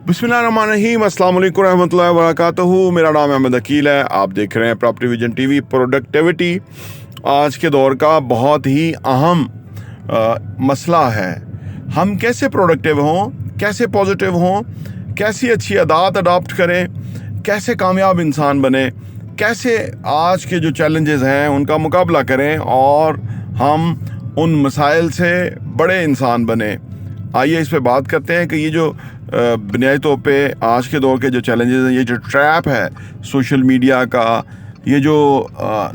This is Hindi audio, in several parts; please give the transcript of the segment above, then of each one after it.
बिस्मिल्लाहिर्रहमानिर्रहीम, अस्सलाम वालेकुम रहमतुल्लाहि व बरकातहू। मेरा नाम अहमद अकील है। आप देख रहे हैं प्रॉपर्टी विजन टीवी। प्रोडक्टिविटी आज के दौर का बहुत ही अहम मसला है। हम कैसे प्रोडक्टिव हों, कैसे पॉजिटिव हों, कैसी अच्छी आदत अडॉप्ट करें, कैसे कामयाब इंसान बने, कैसे आज के जो चैलेंजेस हैं उनका मुकाबला करें और हम उन मसाइल से बड़े इंसान बने। आइए इस पे बात करते हैं कि ये जो बुनियादी तौर पे आज के दौर के जो चैलेंजेस हैं, ये जो ट्रैप है सोशल मीडिया का, ये जो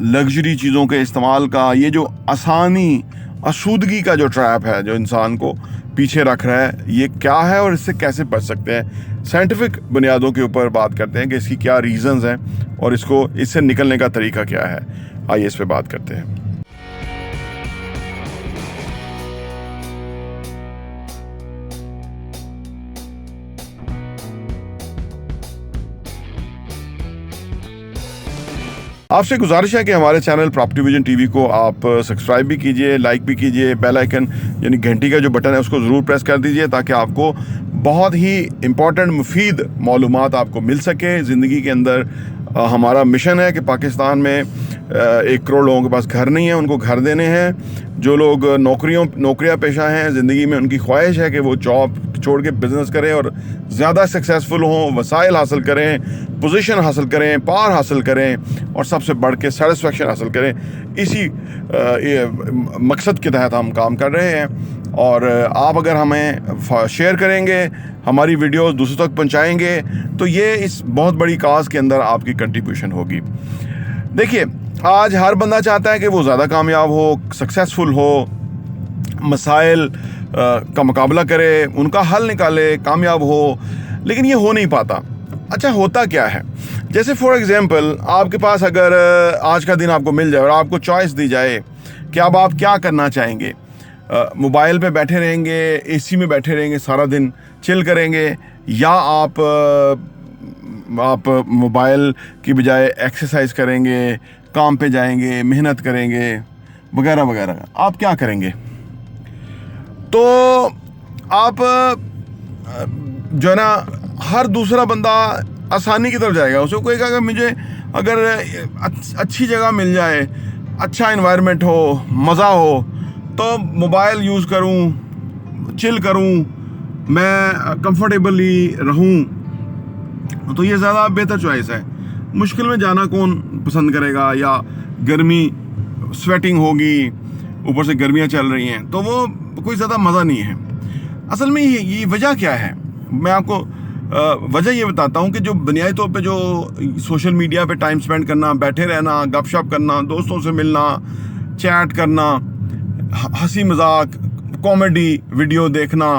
लग्जरी चीज़ों के इस्तेमाल का, ये जो आसूदगी का जो ट्रैप है जो इंसान को पीछे रख रहा है, ये क्या है और इससे कैसे बच सकते हैं। साइंटिफिक बुनियादों के ऊपर बात करते हैं कि इसकी क्या रीज़न्स हैं और इससे निकलने का तरीका क्या है। आइए इस पे बात करते हैं। आपसे गुजारिश है कि हमारे चैनल प्रॉपर्टी विजन टीवी को आप सब्सक्राइब भी कीजिए, लाइक भी कीजिए, बेल आइकन यानी घंटी का जो बटन है उसको ज़रूर प्रेस कर दीजिए ताकि आपको बहुत ही इम्पॉर्टेंट मुफीद मालूमात आपको मिल सके ज़िंदगी के अंदर। हमारा मिशन है कि पाकिस्तान में 1 करोड़ लोगों के पास घर नहीं है, उनको घर देने हैं। जो लोग नौकरियां पेशा हैं ज़िंदगी में, उनकी ख्वाहिश है कि वो जॉब छोड़ के बिज़नेस करें और ज़्यादा सक्सेसफुल हों, वसाइल हासिल करें, पोजीशन हासिल करें, पावर हासिल करें और सबसे बढ़ के सेटिस्फेक्शन हासिल करें। इसी मकसद के तहत हम काम कर रहे हैं। और आप अगर हमें शेयर करेंगे, हमारी वीडियोस दूसरों तक पहुंचाएंगे, तो ये इस बहुत बड़ी काज के अंदर आपकी कंट्रीब्यूशन होगी। देखिए, आज हर बंदा चाहता है कि वो ज़्यादा कामयाब हो, सक्सेसफुल हो, मसाइल का मुकाबला करे, उनका हल निकाले, कामयाब हो, लेकिन ये हो नहीं पाता। अच्छा, होता क्या है? जैसे फॉर एग्जांपल, आपके पास अगर आज का दिन आपको मिल जाए और आपको चॉइस दी जाए कि अब आप क्या करना चाहेंगे, मोबाइल पे बैठे रहेंगे, एसी में बैठे रहेंगे, सारा दिन चिल करेंगे, या आप मोबाइल की बजाय एक्सरसाइज करेंगे, काम पे जाएंगे, मेहनत करेंगे वगैरह वगैरह, आप क्या करेंगे? तो आप जो है ना, हर दूसरा बंदा आसानी की तरफ जाएगा। उसको कहेगा कि मुझे अगर अच्छी जगह मिल जाए, अच्छा एनवायरनमेंट हो, मज़ा हो, तो मोबाइल यूज़ करूं, चिल करूं, मैं कंफर्टेबली रहूं, तो ये ज़्यादा बेहतर चॉइस है। मुश्किल में जाना कौन पसंद करेगा? या गर्मी, स्वेटिंग होगी, ऊपर से गर्मियाँ चल रही हैं, तो वो कोई ज़्यादा मज़ा नहीं है। असल में ये वजह क्या है? मैं आपको वजह ये बताता हूँ कि जो बुनियादी तौर पे जो सोशल मीडिया पे टाइम स्पेंड करना, बैठे रहना, गपशप करना, दोस्तों से मिलना, चैट करना, हंसी मजाक, कॉमेडी वीडियो देखना,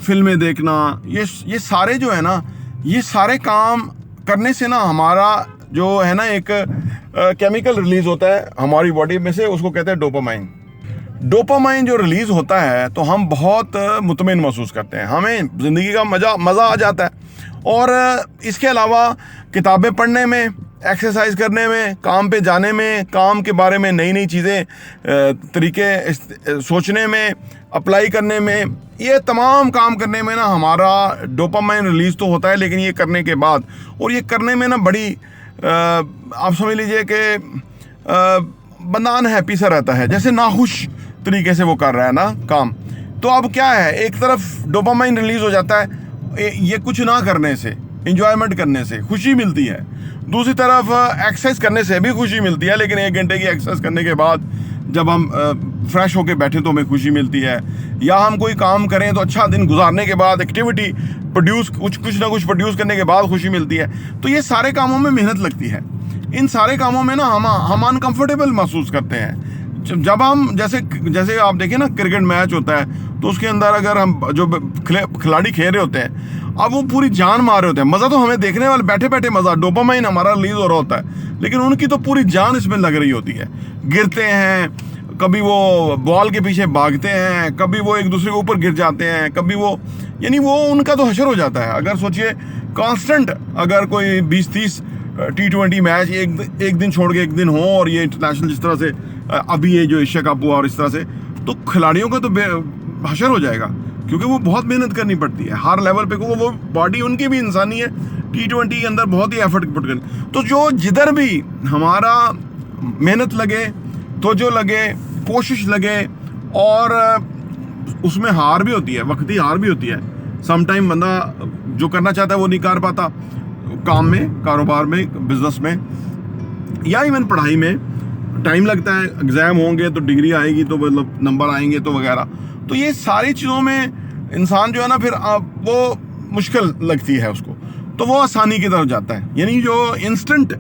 फिल्में देखना, ये सारे जो है ना, ये सारे काम करने से ना हमारा जो है ना एक केमिकल रिलीज होता है हमारी बॉडी में से, उसको कहते हैं डोपामाइन। डोपामाइन जो रिलीज़ होता है तो हम बहुत मुतमईन महसूस करते हैं, हमें ज़िंदगी का मज़ा आ जाता है। और इसके अलावा किताबें पढ़ने में, एक्सरसाइज करने में, काम पे जाने में, काम के बारे में नई चीज़ें, तरीके सोचने में, अप्लाई करने में, ये तमाम काम करने में ना हमारा डोपामाइन रिलीज़ तो होता है, लेकिन ये करने के बाद, और ये करने में ना बड़ी आप समझ लीजिए कि बंदा अनहैप्पी सा रहता है, जैसे नाखुश तरीके से वो कर रहा है ना काम। तो अब क्या है, एक तरफ डोपामाइन रिलीज हो जाता है ये कुछ ना करने से, इंजॉयमेंट करने से खुशी मिलती है, दूसरी तरफ एक्सरसाइज करने से भी खुशी मिलती है, लेकिन 1 घंटे की एक्सरसाइज करने के बाद जब हम फ्रेश होके बैठे तो हमें खुशी मिलती है। या हम कोई काम करें तो अच्छा दिन गुजारने के बाद, एक्टिविटी प्रोड्यूस कुछ ना कुछ प्रोड्यूस करने के बाद खुशी मिलती है। तो ये सारे कामों में मेहनत लगती है। इन सारे कामों में ना हम अनकंफर्टेबल महसूस करते हैं। जब हम जैसे आप देखिए ना, क्रिकेट मैच होता है तो उसके अंदर अगर हम जो खिलाड़ी खेल रहे होते हैं, अब वो पूरी जान मार रहे होते हैं, मज़ा तो हमें देखने वाले बैठे बैठे मज़ा, डोपामाइन हमारा रिलीज हो रहा होता है, लेकिन उनकी तो पूरी जान इसमें लग रही होती है। गिरते हैं, कभी वो बॉल के पीछे भागते हैं, कभी वो एक दूसरे के ऊपर गिर जाते हैं, कभी वो, यानी वो उनका तो हशर हो जाता है। अगर सोचिए कांस्टेंट अगर कोई 20-30 T20 मैच एक दिन छोड़ के एक दिन हो, और ये इंटरनेशनल जिस तरह से अभी ये जो एशिया कप हुआ और इस तरह से, तो खिलाड़ियों का तो हशर हो जाएगा क्योंकि वो बहुत मेहनत करनी पड़ती है हर लेवल पे, को वो बॉडी उनकी भी इंसानी है, T20 के अंदर बहुत ही एफर्ट पुट करनी। तो जो जिधर भी हमारा मेहनत लगे, तो जो लगे, कोशिश लगे, और उसमें हार भी होती है, वक्ती हार भी होती है। सम टाइम बंदा जो करना चाहता है वो नहीं कर पाता, काम में, कारोबार में, बिजनेस में, या इवन पढ़ाई में टाइम लगता है। एग्ज़ाम होंगे तो डिग्री आएगी, तो मतलब नंबर आएंगे तो वगैरह। तो ये सारी चीज़ों में इंसान जो है ना, फिर वो मुश्किल लगती है उसको, तो वो आसानी की तरफ जाता है। यानी जो इंस्टेंट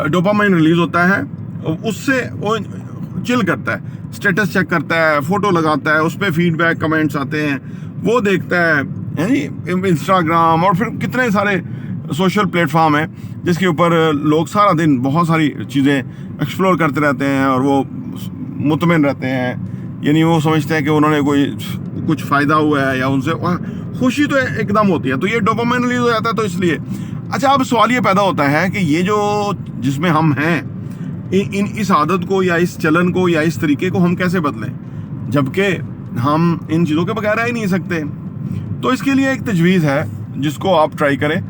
डोपामाइन रिलीज होता है, उससे वो चिल करता है, स्टेटस चेक करता है, फोटो लगाता है, उस पर फीडबैक कमेंट्स आते हैं, वो देखता है इंस्टाग्राम, और फिर कितने सारे सोशल प्लेटफॉर्म है जिसके ऊपर लोग सारा दिन बहुत सारी चीज़ें एक्सप्लोर करते रहते हैं, और वो मुतमिन रहते हैं। यानी वो समझते हैं कि उन्होंने कुछ फ़ायदा हुआ है, या उनसे खुशी तो एकदम होती है, तो ये डोपामाइन रिलीज हो जाता है। तो इसलिए अच्छा, अब सवाल ये पैदा होता है कि ये जो जिसमें हम हैं, इस आदत को, या इस चलन को, या इस तरीके को हम कैसे बदलें, जबकि हम इन चीज़ों के बगैर रह ही नहीं सकते। तो इसके लिए एक तजवीज़ है जिसको आप ट्राई करें,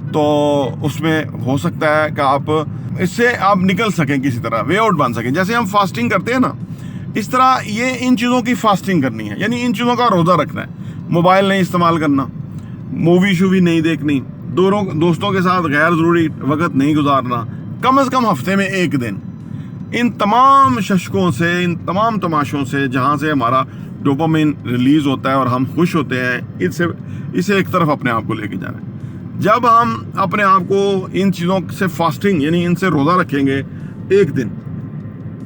तो उसमें हो सकता है कि आप इससे आप निकल सकें, किसी तरह वे आउट बन सकें। जैसे हम फास्टिंग करते हैं ना, इस तरह ये इन चीज़ों की फास्टिंग करनी है, यानी इन चीज़ों का रोज़ा रखना है। मोबाइल नहीं इस्तेमाल करना, मूवी शूवी नहीं देखनी, दोस्तों के साथ गैर ज़रूरी वक्त नहीं गुजारना, कम से कम हफ्ते में एक दिन। इन तमाम शशकों से, इन तमाम तमाशों से जहाँ से हमारा डोपामाइन रिलीज़ होता है और हम खुश होते हैं, इसे एक तरफ अपने आप को लेके जाना है। जब हम अपने आप को इन चीज़ों से फास्टिंग, यानी इनसे रोज़ा रखेंगे एक दिन,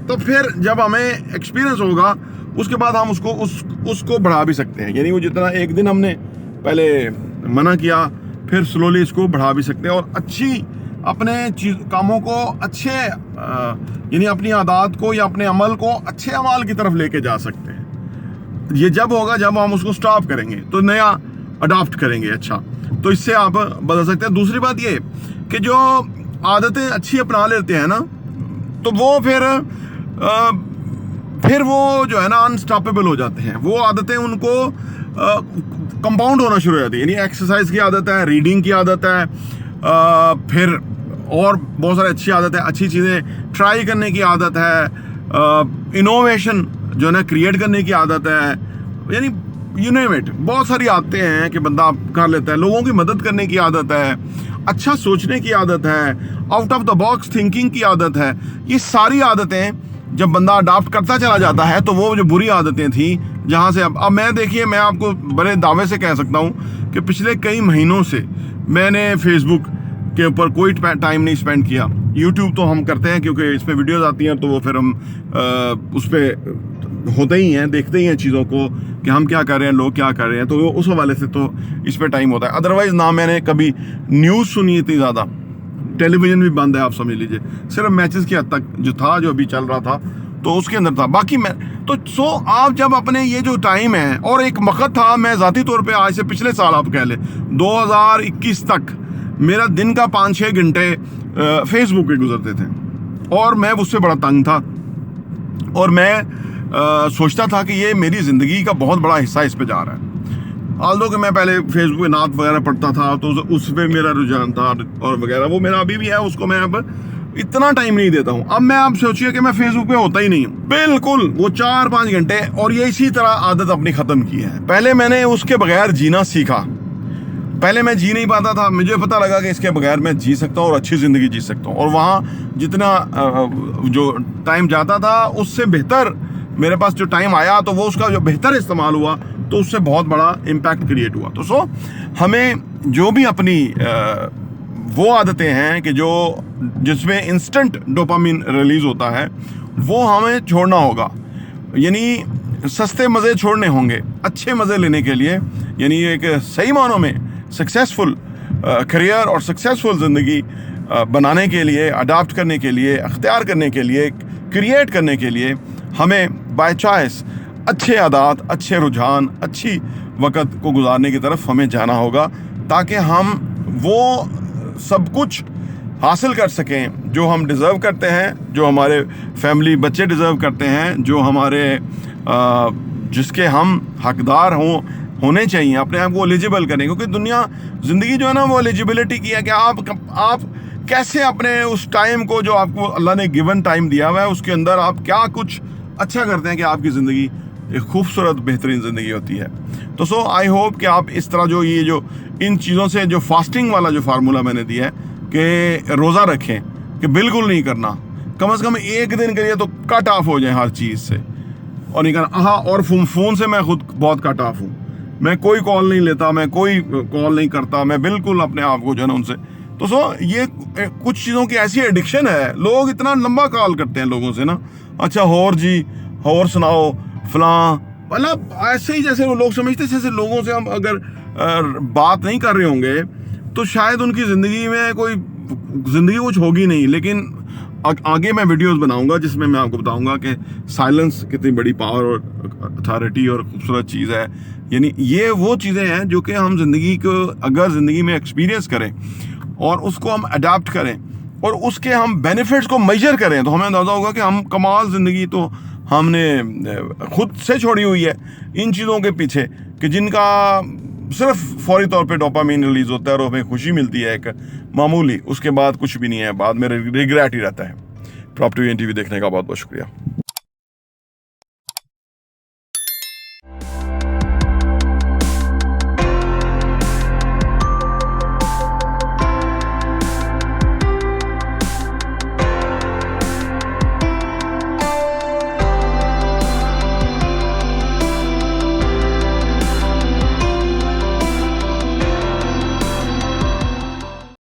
तो फिर जब हमें एक्सपीरियंस होगा, उसके बाद हम उसको बढ़ा भी सकते हैं। यानी वो जितना एक दिन हमने पहले मना किया, फिर स्लोली इसको बढ़ा भी सकते हैं, और अच्छी अपने कामों को अच्छे, यानी अपनी आदत को या अपने अमल को अच्छे अमाल की तरफ लेके जा सकते हैं। ये जब होगा जब हम उसको स्टॉप करेंगे, तो नया अडॉप्ट करेंगे। अच्छा, तो इससे आप बदल सकते हैं। दूसरी बात ये कि जो आदतें अच्छी अपना लेते हैं ना, तो वो फिर वो जो है ना अनस्टॉपेबल हो जाते हैं। वो आदतें उनको कंपाउंड होना शुरू हो जाती है। यानी एक्सरसाइज की आदत है, रीडिंग की आदत है, फिर और बहुत सारी अच्छी आदत है, अच्छी चीज़ें ट्राई करने की आदत है, इनोवेशन जो है ना क्रिएट करने की आदत है, यानी यू नेम इट, बहुत सारी आदतें हैं कि बंदा कर लेता है। लोगों की मदद करने की आदत है, अच्छा सोचने की आदत है, out of the box thinking की आदत है। ये सारी आदतें जब बंदा अडॉप्ट करता चला जाता है, तो वो जो बुरी आदतें थी, जहाँ से अब मैं देखिए, मैं आपको बड़े दावे से कह सकता हूँ कि पिछले कई महीनों से मैंने फेसबुक के ऊपर कोई टाइम नहीं स्पेंड किया। यूट्यूब तो हम करते हैं क्योंकि इसमें वीडियोस आती हैं, तो वो फिर हम उस पर होते ही हैं, देखते ही हैं चीज़ों को कि हम क्या कर रहे हैं, लोग क्या कर रहे हैं, तो उस हवाले से तो इस पर टाइम होता है। अदरवाइज़ ना मैंने कभी न्यूज़ सुनी इतनी ज़्यादा, टेलीविज़न भी बंद है, आप समझ लीजिए। सिर्फ मैचेस की हद तक जो था, जो अभी चल रहा था, तो उसके अंदर था। बाकी मैं तो आप जब अपने ये जो टाइम है, और एक वक्त था, मैं ज़ाती तौर पे आज से पिछले साल आप कह लें 2021 तक मेरा दिन का 5-6 घंटे फेसबुक पे गुजरते थे, और मैं उससे बड़ा तंग था, और मैं सोचता था कि ये मेरी ज़िंदगी का बहुत बड़ा हिस्सा इस पे जा रहा है। आल्दो कि मैं पहले फेसबुक पे नात वगैरह पढ़ता था, तो उस पर मेरा रुझान था और वगैरह, वो मेरा अभी भी है, उसको मैं अब इतना टाइम नहीं देता हूँ। अब मैं आप सोचिए कि मैं फेसबुक पे होता ही नहीं हूँ, बिल्कुल वो 4-5 घंटे, और ये इसी तरह आदत अपनी ख़त्म की है। पहले मैंने उसके बगैर जीना सीखा, पहले मैं जी नहीं पाता था, मुझे पता लगा कि इसके बगैर मैं जी सकता हूँ और अच्छी ज़िंदगी जी सकता हूँ, और वहाँ जितना जो टाइम जाता था उससे बेहतर मेरे पास जो टाइम आया, तो वो उसका जो बेहतर इस्तेमाल हुआ, तो उससे बहुत बड़ा इम्पैक्ट क्रिएट हुआ। तो हमें जो भी अपनी वो आदतें हैं कि जिसमें इंस्टेंट डोपामिन रिलीज़ होता है, वो हमें छोड़ना होगा। यानी सस्ते मज़े छोड़ने होंगे अच्छे मज़े लेने के लिए। यानी एक सही मानों में सक्सेसफुल करियर और सक्सेसफुल ज़िंदगी बनाने के लिए, अडॉप्ट करने के लिए, अख्तियार करने के लिए, क्रिएट करने के लिए हमें बाय चॉइस अच्छे आदत, अच्छे रुझान, अच्छी वक़्त को गुजारने की तरफ हमें जाना होगा, ताकि हम वो सब कुछ हासिल कर सकें जो हम डिज़र्व करते हैं, जो हमारे फैमिली बच्चे डिज़र्व करते हैं, जो हमारे जिसके हम हकदार हों होने चाहिए, अपने आप को एलिजिबल करें, क्योंकि दुनिया ज़िंदगी जो है ना वो एलिजिबिलिटी की है कि आप कैसे अपने उस टाइम को जो आपको अल्लाह ने गिवन टाइम दिया हुआ है उसके अंदर आप क्या कुछ अच्छा करते हैं कि आपकी ज़िंदगी एक खूबसूरत बेहतरीन ज़िंदगी होती है। तो सो आई होप कि आप इस तरह जो इन चीज़ों से जो फास्टिंग वाला जो फार्मूला मैंने दिया है कि रोज़ा रखें, कि बिल्कुल नहीं करना, कम से कम एक दिन के लिए तो कट ऑफ हो जाए हर चीज़ से और नहीं करना। हाँ, और फ़ोन से मैं खुद बहुत कट ऑफ हूँ, मैं कोई कॉल नहीं लेता, मैं कोई कॉल नहीं करता, मैं बिल्कुल अपने आप को जो है ना उनसे। तो सो ये कुछ चीज़ों की ऐसी एडिक्शन है, लोग इतना लंबा कॉल करते हैं लोगों से ना, अच्छा और जी और सुनाओ फलां, मतलब ऐसे ही जैसे वो लोग समझते हैं जैसे लोगों से हम अगर बात नहीं कर रहे होंगे तो शायद उनकी ज़िंदगी में कोई ज़िंदगी कुछ होगी नहीं। लेकिन आगे मैं वीडियोस बनाऊंगा जिसमें मैं आपको बताऊंगा कि साइलेंस कितनी बड़ी पावर और अथॉरिटी और खूबसूरत चीज़ है। यानी ये वो चीज़ें हैं जो कि हम ज़िंदगी को अगर ज़िंदगी में एक्सपीरियंस करें और उसको हम अडाप्ट करें और उसके हम बेनिफिट्स को मेजर करें तो हमें अंदाज़ा होगा कि हम कमाल ज़िंदगी तो हमने खुद से छोड़ी हुई है इन चीज़ों के पीछे, कि जिनका सिर्फ फौरी तौर पे डोपामीन रिलीज़ होता है और हमें खुशी मिलती है एक मामूली, उसके बाद कुछ भी नहीं है, बाद में रिग्रेट ही रहता है। प्रॉपर्टी TV देखने का बहुत बहुत शुक्रिया।